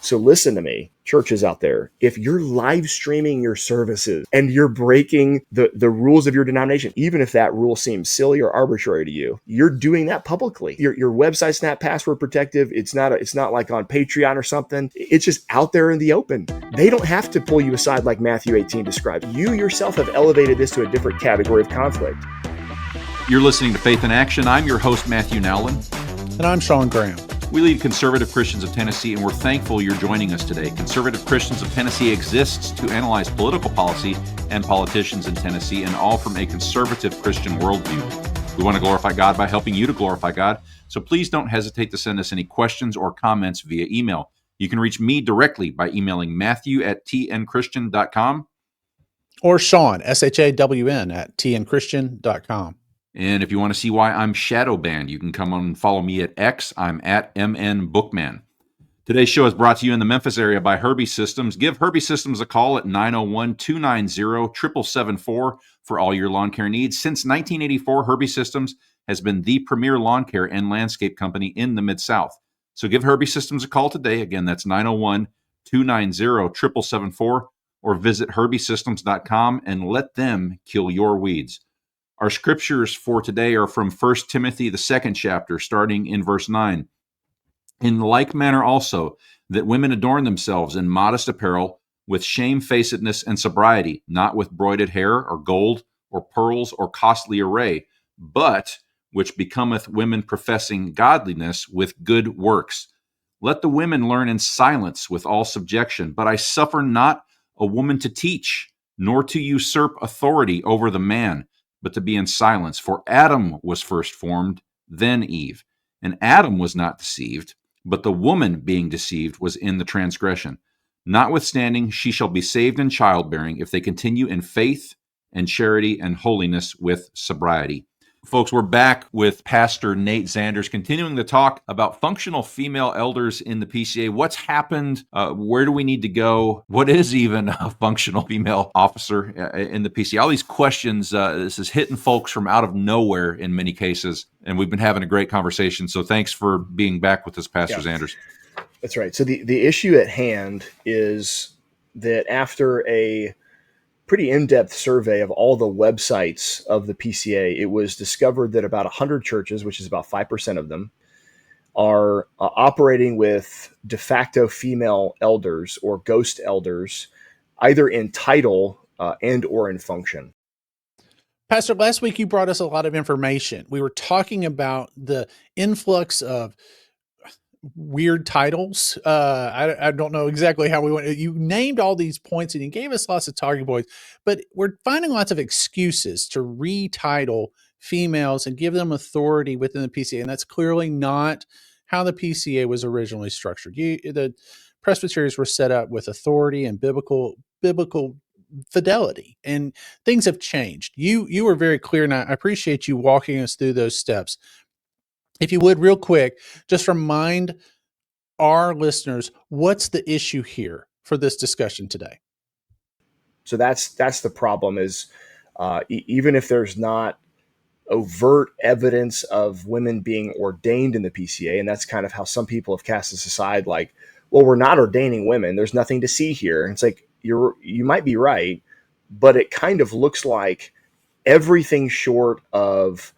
So listen to me, churches out there. If you're live streaming your services and you're breaking the rules of your denomination, even if that rule seems silly or arbitrary to you, you're doing that publicly. Your website's not password protective. It's not like on Patreon or something. It's just out there in the open. They don't have to pull you aside like Matthew 18 describes. You yourself have elevated this to a different category of conflict. You're listening to Faith in Action. I'm your host, Matthew Nowlin. And I'm Shawn Graham. We lead Conservative Christians of Tennessee, and we're thankful you're joining us today. Conservative Christians of Tennessee exists to analyze political policy and politicians in Tennessee, and all from a conservative Christian worldview. We want to glorify God by helping you to glorify God, so please don't hesitate to send us any questions or comments via email. You can reach me directly by emailing matthew@tnchristian.com. Or Shawn, SHAWN, @tnchristian.com. And if you want to see why I'm shadow banned, you can come on and follow me at X. I'm at MNBookman. Today's show is brought to you in the Memphis area by Herbi-Systems. Give Herbi-Systems a call at 901-290-7774 for all your lawn care needs. Since 1984, Herbi-Systems has been the premier lawn care and landscape company in the Mid-South. So give Herbi-Systems a call today. Again, that's 901-290-7774, or visit herbisystems.com and let them kill your weeds. Our scriptures for today are from 1 Timothy, the 2nd chapter, starting in verse 9. In like manner also, that women adorn themselves in modest apparel, with shamefacedness and sobriety, not with broided hair, or gold, or pearls, or costly array, but which becometh women professing godliness with good works. Let the women learn in silence with all subjection. But I suffer not a woman to teach, nor to usurp authority over the man, but to be in silence. For Adam was first formed, then Eve. And Adam was not deceived, but the woman being deceived was in the transgression. Notwithstanding, she shall be saved in childbearing if they continue in faith and charity and holiness with sobriety. Folks, we're back with Pastor Nate Xanders, continuing to talk about functional female elders in the PCA. What's happened? Where do we need to go? What is even a functional female officer in the PCA? All these questions, this is hitting folks from out of nowhere in many cases, and we've been having a great conversation. So thanks for being back with us, Pastor Xanders. That's right. So the issue at hand is that after a pretty in-depth survey of all the websites of the PCA, it was discovered that about 100 churches, which is about 5% of them, are operating with de facto female elders or ghost elders, either in title and or in function. Pastor, last week you brought us a lot of information. We were talking about the influx of weird titles. I don't know exactly how we went. You named all these points and you gave us lots of talking points, but we're finding lots of excuses to retitle females and give them authority within the PCA. And that's clearly not how the PCA was originally structured. The presbyteries were set up with authority and biblical fidelity, and things have changed. You were very clear, and I appreciate you walking us through those steps. If you would, real quick, just remind our listeners, what's the issue here for this discussion today? So that's the problem is even if there's not overt evidence of women being ordained in the PCA, and that's kind of how some people have cast this aside, like, well, we're not ordaining women. There's nothing to see here. And it's like, you might be right, but it kind of looks like everything short of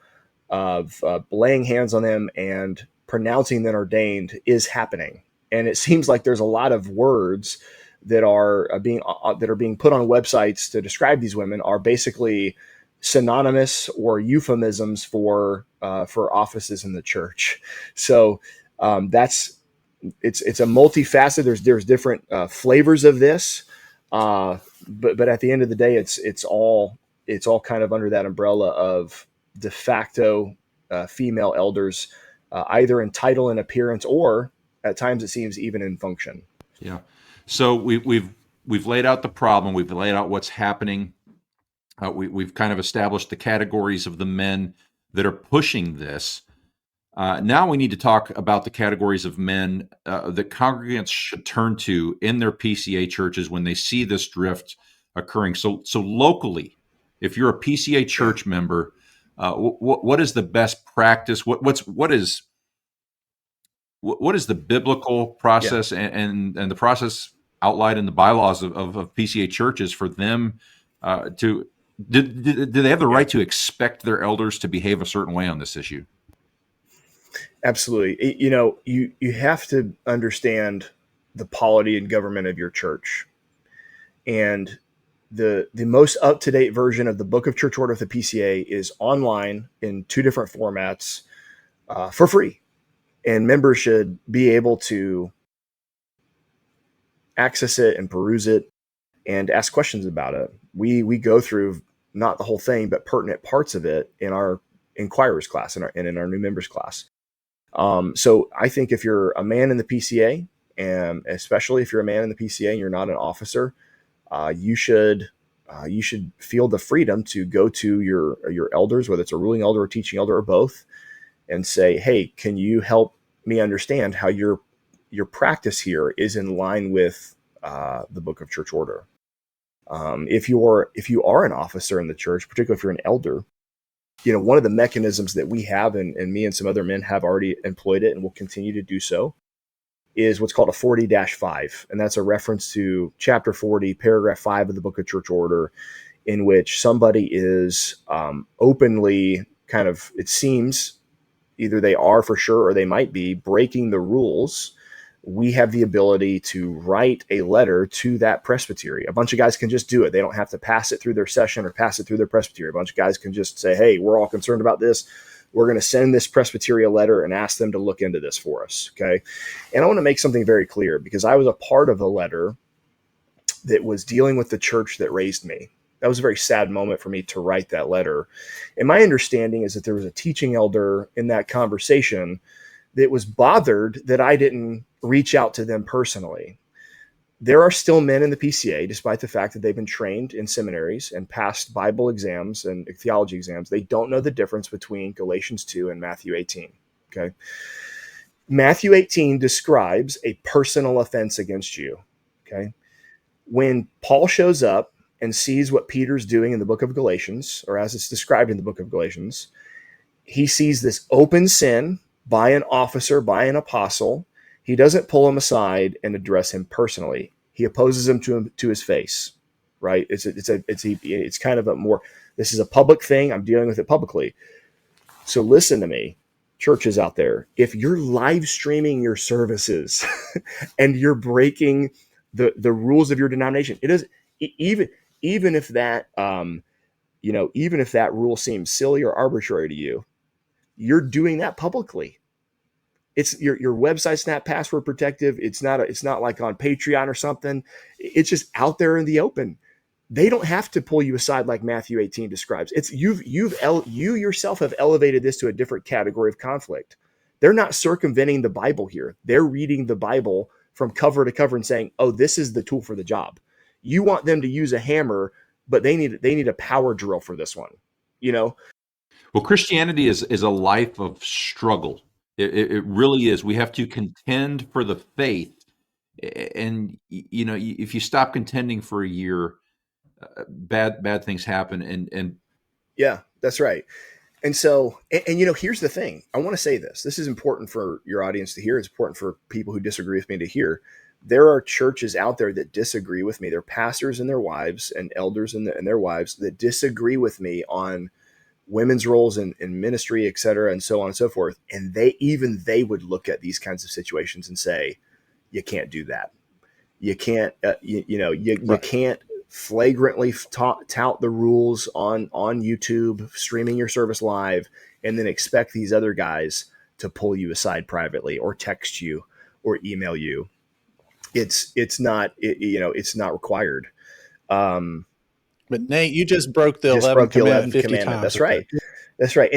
laying hands on them and pronouncing them ordained is happening. And it seems like there's a lot of words that are being put on websites to describe these women are basically synonymous or euphemisms for offices in the church. So it's a multifaceted. There's different flavors of this, but at the end of the day, it's all kind of under that umbrella of de facto female elders, either in title and appearance, or at times it seems even in function. Yeah. So we've laid out the problem. We've laid out what's happening. We've kind of established the categories of the men that are pushing this. Now we need to talk about the categories of men that congregants should turn to in their PCA churches when they see this drift occurring. So locally, if you're a PCA church member, what is the best practice? What is what is the biblical process and the process outlined in the bylaws of PCA churches for them to do they have the right to expect their elders to behave a certain way on this issue? Absolutely. You have to understand the polity and government of your church. And the most up-to-date version of the Book of Church Order of the PCA is online in 2 different formats for free. And members should be able to access it and peruse it and ask questions about it. We go through not the whole thing, but pertinent parts of it in our inquirers class and in our new members class. So I think if you're a man in the PCA, and especially if you're a man in the PCA and you're not an officer, you should feel the freedom to go to your elders, whether it's a ruling elder or teaching elder or both, and say, "Hey, can you help me understand how your practice here is in line with the Book of Church Order?" If you are an officer in the church, particularly if you're an elder, one of the mechanisms that we have, and me and some other men have already employed it and will continue to do so, is what's called a 40-5. And that's a reference to chapter 40, paragraph 5 of the Book of Church Order, in which somebody is openly kind of, it seems, either they are for sure or they might be breaking the rules. We have the ability to write a letter to that presbytery. A bunch of guys can just do it. They don't have to pass it through their session or pass it through their presbytery. A bunch of guys can just say, "Hey, we're all concerned about this. We're going to send this presbytery a letter and ask them to look into this for us." Okay. And I want to make something very clear, because I was a part of a letter that was dealing with the church that raised me. That was a very sad moment for me to write that letter. And my understanding is that there was a teaching elder in that conversation that was bothered that I didn't reach out to them personally. There are still men in the PCA, despite the fact that they've been trained in seminaries and passed Bible exams and theology exams. They don't know the difference between Galatians 2 and Matthew 18. Okay. Matthew 18 describes a personal offense against you. Okay. When Paul shows up and sees what Peter's doing in the book of Galatians, or as it's described in the book of Galatians, he sees this open sin by an officer, by an apostle. He doesn't pull him aside and address him personally. He opposes him to his face, right? It's kind of a more, this is a public thing. I'm dealing with it publicly. So listen to me, churches out there. If you're live streaming your services and you're breaking the rules of your denomination, it is even if that even if that rule seems silly or arbitrary to you, you're doing that publicly. It's your website's not password protective. It's not like on Patreon or something. It's just out there in the open. They don't have to pull you aside like Matthew 18 describes. It's you yourself have elevated this to a different category of conflict. They're not circumventing the Bible here. They're reading the Bible from cover to cover and saying, "Oh, this is the tool for the job." You want them to use a hammer, but they need a power drill for this one. Well, Christianity is a life of struggle. It really is. We have to contend for the faith, and if you stop contending for a year, bad things happen. And yeah, that's right. And so, and here's the thing. I want to say this. This is important for your audience to hear. It's important for people who disagree with me to hear. There are churches out there that disagree with me. They're pastors and their wives and elders and their wives that disagree with me on women's roles in ministry, et cetera, and so on and so forth. And they would look at these kinds of situations and say, "You can't do that. You can't, you can't flagrantly tout the rules on YouTube, streaming your service live, and then expect these other guys to pull you aside privately or text you or email you." It's not required. But Nate, you just broke the 11th commandment 50 times. That's right. That's right.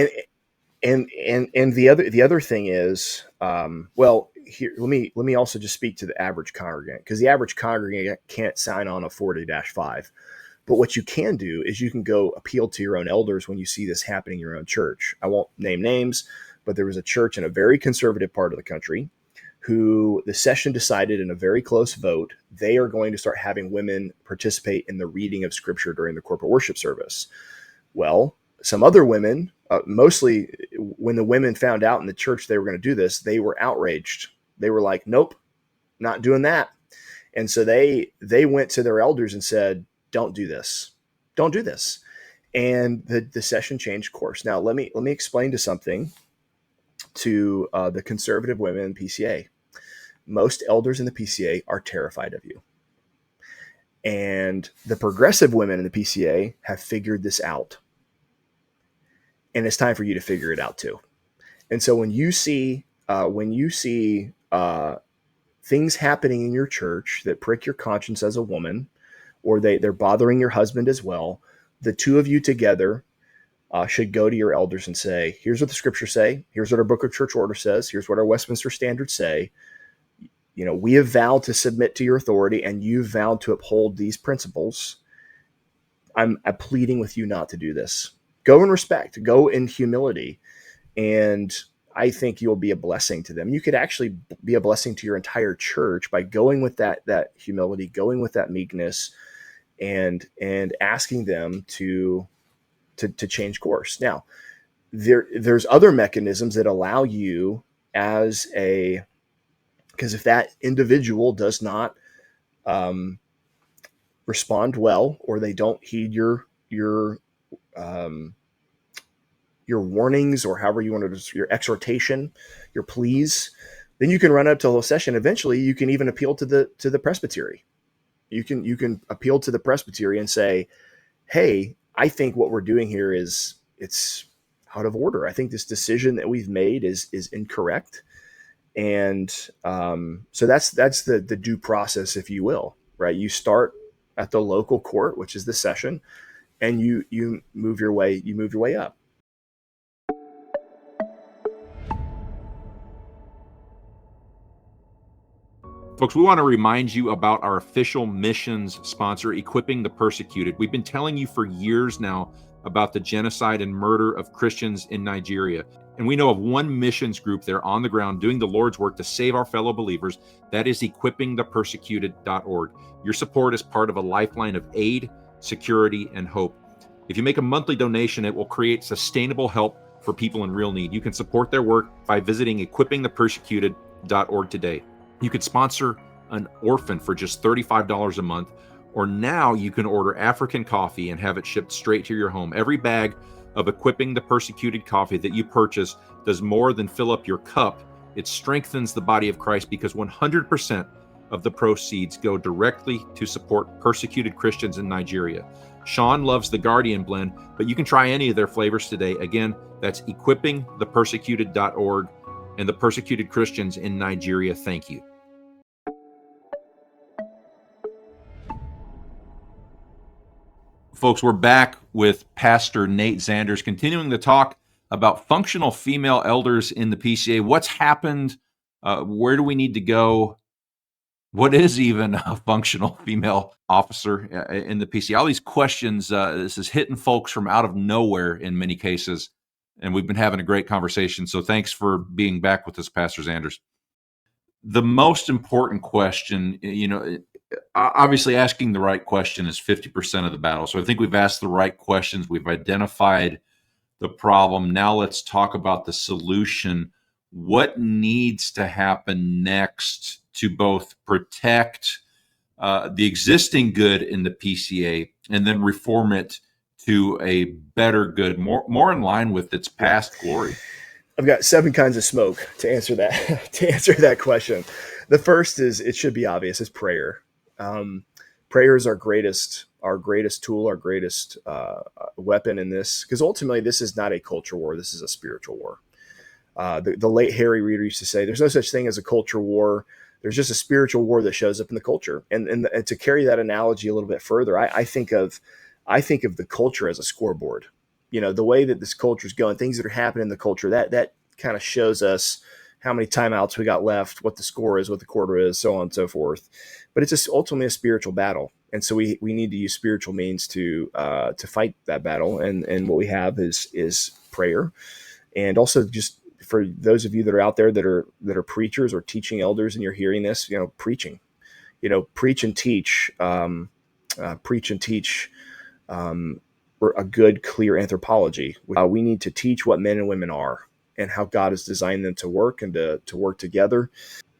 And the other thing is, here, let me also just speak to the average congregant, because the average congregant can't sign on a 40-5. But what you can do is you can go appeal to your own elders when you see this happening in your own church. I won't name names, but there was a church in a very conservative part of the country who the session decided in a very close vote, they are going to start having women participate in the reading of scripture during the corporate worship service. Well, some other women mostly when the women found out in the church they were going to do this, they were outraged. They were like, nope, not doing that. And so they went to their elders and said, don't do this. Don't do this. And the session changed course. Now, let me explain to something to the conservative women in PCA. Most elders in the PCA are terrified of you. And the progressive women in the PCA have figured this out. And it's time for you to figure it out too. And so when you see things happening in your church that prick your conscience as a woman, or they're bothering your husband as well, the two of you together should go to your elders and say, here's what the scriptures say. Here's what our book of church order says. Here's what our Westminster standards say. We have vowed to submit to your authority, and you've vowed to uphold these principles. I'm pleading with you not to do this. Go in respect, go in humility, and I think you'll be a blessing to them. You could actually be a blessing to your entire church by going with that humility, going with that meekness, and asking them to change course. Now, there's other mechanisms that allow you because if that individual does not respond well, or they don't heed your warnings, or however you want to, your exhortation, your pleas, then you can run up to the whole session. Eventually, you can even appeal to the presbytery. You can appeal to the presbytery and say, "Hey, I think what we're doing here it's out of order. I think this decision that we've made is incorrect." And so that's the due process, if you will, right? You start at the local court, which is the session, and you move your way up. Folks, we want to remind you about our official missions sponsor, Equipping the Persecuted. We've been telling you for years now about the genocide and murder of Christians in Nigeria. And we know of one missions group there on the ground doing the Lord's work to save our fellow believers. That is equippingthepersecuted.org. Your support is part of a lifeline of aid, security, and hope. If you make a monthly donation, it will create sustainable help for people in real need. You can support their work by visiting equippingthepersecuted.org today. You could sponsor an orphan for just $35 a month, or now you can order African coffee and have it shipped straight to your home. Every bag of Equipping the Persecuted coffee that you purchase does more than fill up your cup. It strengthens the body of Christ because 100% of the proceeds go directly to support persecuted Christians in Nigeria. Shawn loves the Guardian blend, but you can try any of their flavors today. Again, that's equippingthepersecuted.org, and the persecuted Christians in Nigeria thank you. Folks, we're back with Pastor Nate Xanders, continuing to talk about functional female elders in the PCA. What's happened? Where do we need to go? What is even a functional female officer in the PCA? All these questions, this is hitting folks from out of nowhere in many cases, and we've been having a great conversation. So thanks for being back with us, Pastor Xanders. The most important question, obviously asking the right question is 50% of the battle. So I think we've asked the right questions. We've identified the problem. Now let's talk about the solution. What needs to happen next to both protect the existing good in the PCA and then reform it to a better good, more in line with its past glory? I've got 7 kinds of smoke to answer that question. The first is, it should be obvious, is prayer. Prayer is our greatest tool, our greatest weapon in this, because ultimately this is not a culture war. This is a spiritual war. The late Harry Reeder used to say, there's no such thing as a culture war. There's just a spiritual war that shows up in the culture. And to carry that analogy a little bit further, I think of the culture as a scoreboard. The way that this culture is going, things that are happening in the culture, that kind of shows us how many timeouts we got left, what the score is, what the quarter is, so on and so forth. But it's just ultimately a spiritual battle. And so we need to use spiritual means to fight that battle. And what we have is prayer. And also, just for those of you that are out there that are preachers or teaching elders, and you're hearing this, preaching, preach and teach, a good, clear anthropology. We need to teach what men and women are and how God has designed them to work and to work together.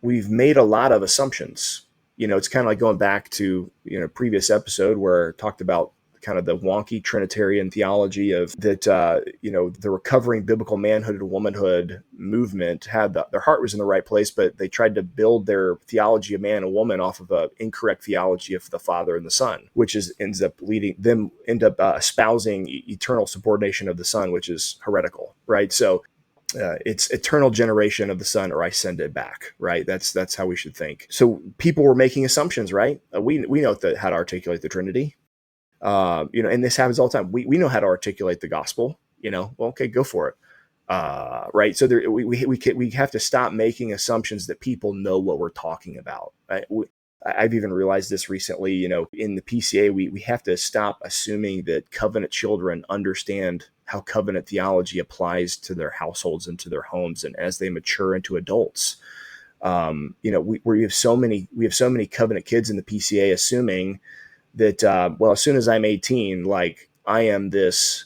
We've made a lot of assumptions. It's kind of like going back to, previous episode where I talked about kind of the wonky Trinitarian theology of that, the recovering biblical manhood and womanhood movement had their heart was in the right place, but they tried to build their theology of man and woman off of an incorrect theology of the Father and the Son, which ends up espousing eternal subordination of the Son, which is heretical, right? So it's eternal generation of the Son, or I send it back, right? That's how we should think. So people were making assumptions, right? We know how to articulate the Trinity. And this happens all the time. We know how to articulate the gospel, well, okay, go for it. Right. So we have to stop making assumptions that people know what we're talking about. Right? I've even realized this recently, in the PCA, we have to stop assuming that covenant children understand how covenant theology applies to their households and to their homes. And as they mature into adults, we have so many covenant kids in the PCA assuming that, as soon as I'm 18, like I am this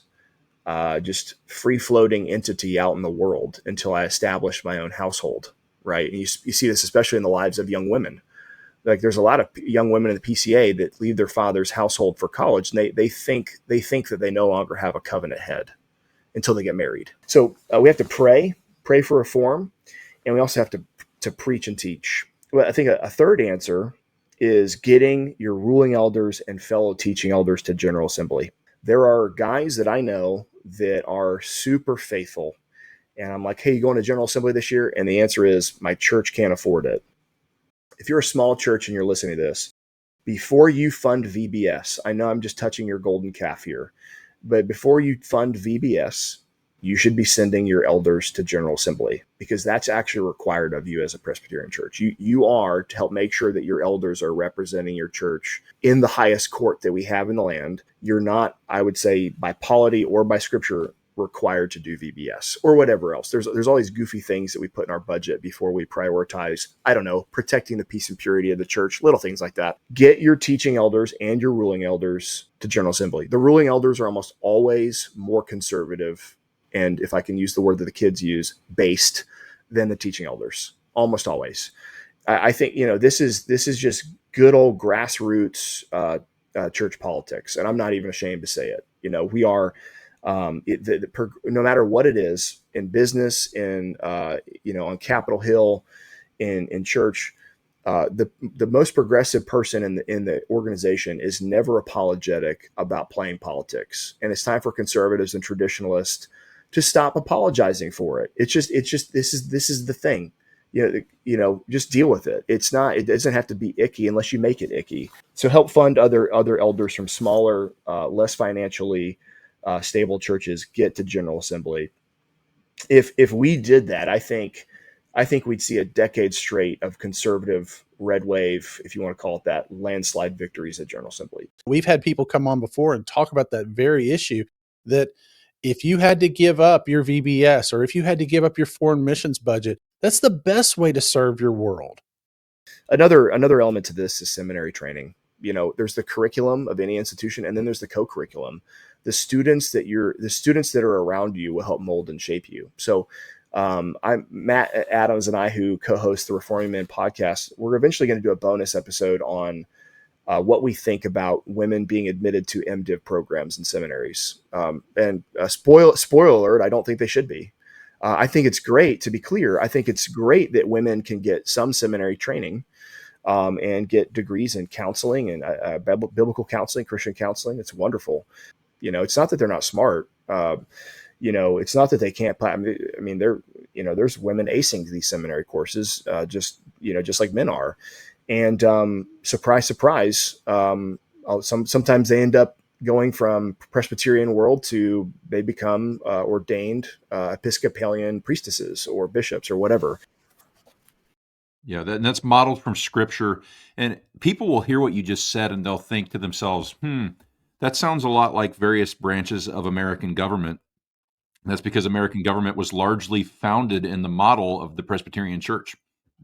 just free-floating entity out in the world until I establish my own household, right? And you see this especially in the lives of young women. Like there's a lot of young women in the PCA that leave their father's household for college, and they think that they no longer have a covenant head until they get married. So we have to pray for reform, and we also have to preach and teach. Well, I think a third answer is getting your ruling elders and fellow teaching elders to General Assembly. There are guys that I know that are super faithful. And I'm like, hey, you going to General Assembly this year? And the answer is, my church can't afford it. If you're a small church and you're listening to this, before you fund VBS, I know I'm just touching your golden calf here, but before you fund VBS, you should be sending your elders to General Assembly, because that's actually required of you as a Presbyterian church. You are to help make sure that your elders are representing your church in the highest court that we have in the land. You're not, I would say, by polity or by scripture, required to do VBS or whatever else. There's all these goofy things that we put in our budget before we prioritize, I don't know, protecting the peace and purity of the church, little things like that. Get your teaching elders and your ruling elders to General Assembly. The ruling elders are almost always more conservative, and if I can use the word that the kids use, based, than the teaching elders, almost always. I think, this is just good old grassroots church politics, and I'm not even ashamed to say it. We are, no matter what it is, in business, on Capitol Hill, in church, the most progressive person in the organization is never apologetic about playing politics, and it's time for conservatives and traditionalists to stop apologizing for it. It's just this is the thing. Just deal with it. It doesn't have to be icky unless you make it icky. So help fund other elders from smaller, less financially stable churches get to General Assembly. If we did that, I think we'd see a decade straight of conservative red wave, if you want to call it that, landslide victories at General Assembly. We've had people come on before and talk about that very issue, that if you had to give up your VBS or if you had to give up your foreign missions budget, that's the best way to serve your world. Another element to this is seminary training. There's the curriculum of any institution, and then there's the co-curriculum. The students that are around you will help mold and shape you. So I'm Matt Adams and I, who co-host the Reforming Men podcast, we're eventually going to do a bonus episode on what we think about women being admitted to MDiv programs in seminaries. And spoiler alert, I don't think they should be. I think it's great, to be clear. I think it's great that women can get some seminary training and get degrees in counseling and biblical counseling, Christian counseling. It's wonderful. It's not that they're not smart. It's not that they can't. I mean, there's women acing these seminary courses, just like men are. And surprise, surprise, sometimes they end up going from Presbyterian world to they become ordained Episcopalian priestesses or bishops or whatever. Yeah, that's modeled from Scripture. And people will hear what you just said and they'll think to themselves, that sounds a lot like various branches of American government. And that's because American government was largely founded in the model of the Presbyterian Church.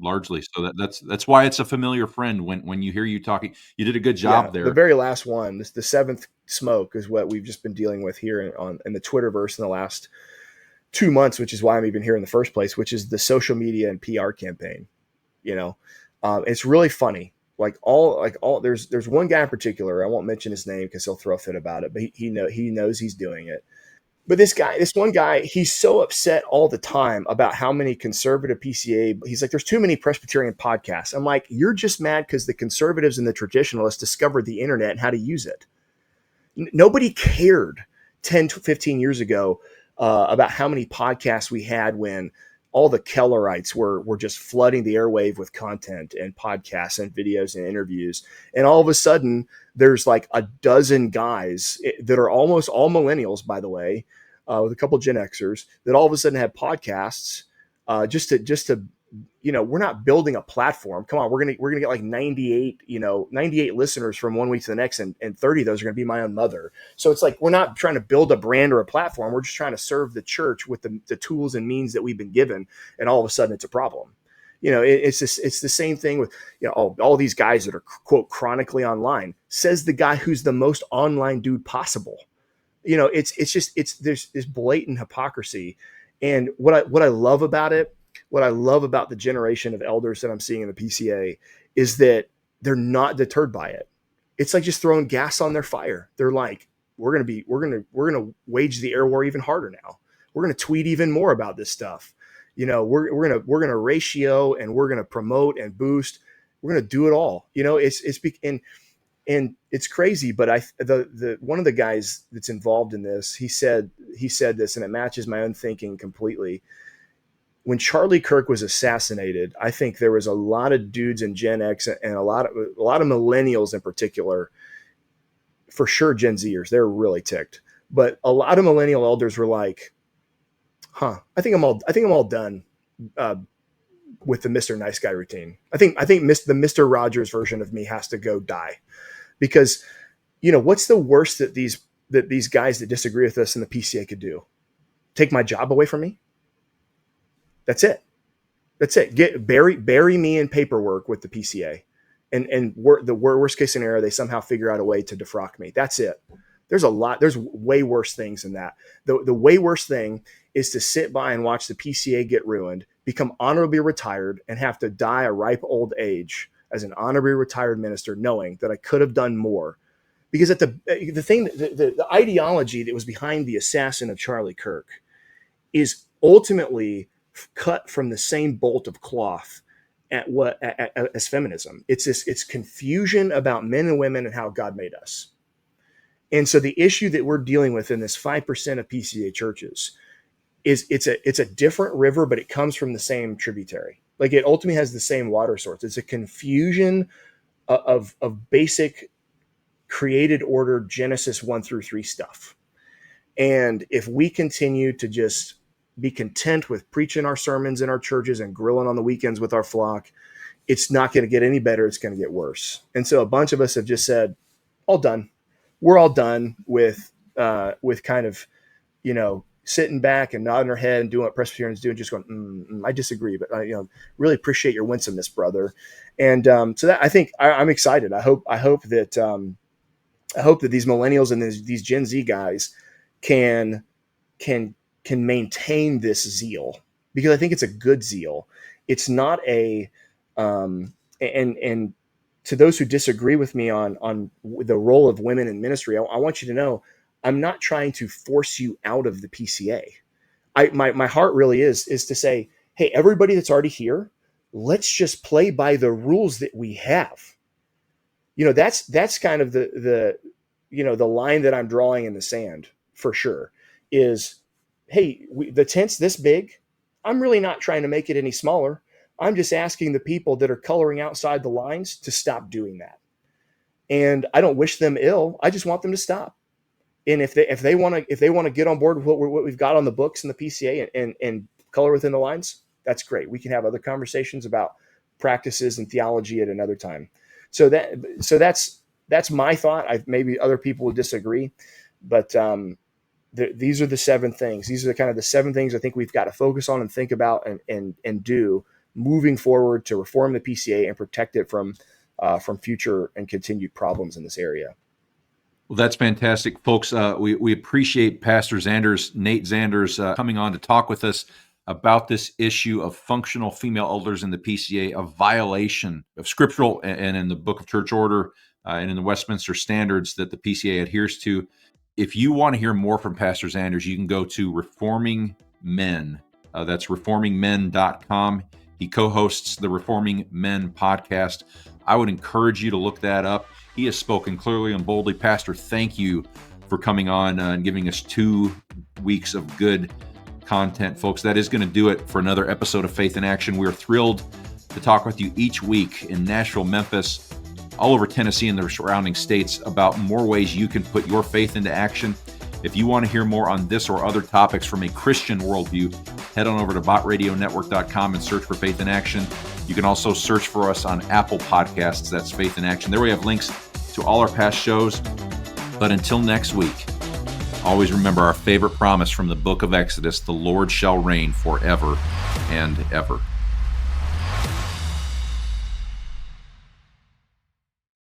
Largely, so that's why it's a familiar friend when you hear you talking. You did a good job there. The very last one, the seventh smoke is what we've just been dealing with here in the Twitterverse in the last 2 months, which is why I'm even here in the first place, which is the social media and PR campaign. It's really funny. There's one guy in particular. I won't mention his name because he'll throw a fit about it, but he knows he's doing it. But this one guy, he's so upset all the time about how many conservative PCA. He's like, there's too many Presbyterian podcasts. I'm like, you're just mad because the conservatives and the traditionalists discovered the internet and how to use it. Nobody cared 10 to 15 years ago about how many podcasts we had when all the Kellerites were just flooding the airwave with content and podcasts and videos and interviews. And all of a sudden, there's like a dozen guys that are almost all millennials, by the way, with a couple Gen Xers that all of a sudden have podcasts just to we're not building a platform. Come on, we're gonna get like 98 listeners from one week to the next, and 30 of those are gonna be my own mother. So it's like we're not trying to build a brand or a platform. We're just trying to serve the church with the tools and means that we've been given, and all of a sudden it's a problem. It's the same thing with all these guys that are quote chronically online. Says the guy who's the most online dude possible. There's this blatant hypocrisy, and what I love about it. What I love about the generation of elders that I'm seeing in the PCA is that they're not deterred by it. It's like just throwing gas on their fire. They're like, we're going to wage the air war even harder now. We're going to tweet even more about this stuff. We're going to ratio, and we're going to promote and boost. We're going to do it all. And it's crazy, but the one of the guys that's involved in this, he said this, and it matches my own thinking completely. When Charlie Kirk was assassinated, I think there was a lot of dudes in Gen X and a lot of millennials in particular, for sure Gen Zers, they're really ticked. But a lot of millennial elders were like, I think I'm all done with the Mr. Nice Guy routine. I think the Mr. Rogers version of me has to go die. Because what's the worst that these guys that disagree with us in the PCA could do? Take my job away from me? That's it. Bury me in paperwork with the PCA, and the worst case scenario, they somehow figure out a way to defrock me. That's it. There's way worse things than that. The way worse thing is to sit by and watch the PCA get ruined, become honorably retired, and have to die a ripe old age as an honorably retired minister, knowing that I could have done more. Because the ideology that was behind the assassin of Charlie Kirk is ultimately cut from the same bolt of cloth as feminism. It's confusion about men and women and how God made us. And so the issue that we're dealing with in this 5% of PCA churches is it's a different river, but it comes from the same tributary. Like it ultimately has the same water source. It's a confusion of basic created order Genesis 1-3 stuff. And if we continue to just be content with preaching our sermons in our churches and grilling on the weekends with our flock, it's not going to get any better. It's going to get worse. And so a bunch of us have just said, all done. We're all done with kind of, sitting back and nodding our head and doing what Presbyterians do and just going, I disagree, but I really appreciate your winsomeness, brother. And so that I think I'm excited. I hope that these millennials and these Gen Z guys can maintain this zeal, because I think it's a good zeal. It's not a and to those who disagree with me on the role of women in ministry, I want you to know I'm not trying to force you out of the PCA. My heart really is to say, hey, everybody that's already here, let's just play by the rules that we have. That's kind of the line that I'm drawing in the sand for sure is, hey, the tent's this big. I'm really not trying to make it any smaller. I'm just asking the people that are coloring outside the lines to stop doing that. And I don't wish them ill. I just want them to stop. And if they want to get on board with what we've got on the books in the PCA and color within the lines, that's great. We can have other conversations about practices and theology at another time. So that's my thought. Maybe other people would disagree, but these are the 7 things. These are the 7 things I think we've got to focus on and think about and do moving forward to reform the PCA and protect it from future and continued problems in this area. Well, that's fantastic, folks. We appreciate Pastor Nate Xanders, coming on to talk with us about this issue of functional female elders in the PCA, a violation of scriptural and in the Book of Church Order and in the Westminster Standards that the PCA adheres to. If you want to hear more from Pastor Xanders, you can go to Reforming Men. That's reformingmen.com. He co-hosts the Reforming Men podcast. I would encourage you to look that up. He has spoken clearly and boldly. Pastor, thank you for coming on and giving us 2 weeks of good content, folks. That is going to do it for another episode of Faith in Action. We're thrilled to talk with you each week in Nashville, Memphis, all over Tennessee and the surrounding states about more ways you can put your faith into action. If you want to hear more on this or other topics from a Christian worldview, head on over to botradionetwork.com and search for Faith in Action. You can also search for us on Apple Podcasts. That's Faith in Action. There we have links to all our past shows. But until next week, always remember our favorite promise from the book of Exodus: the Lord shall reign forever and ever.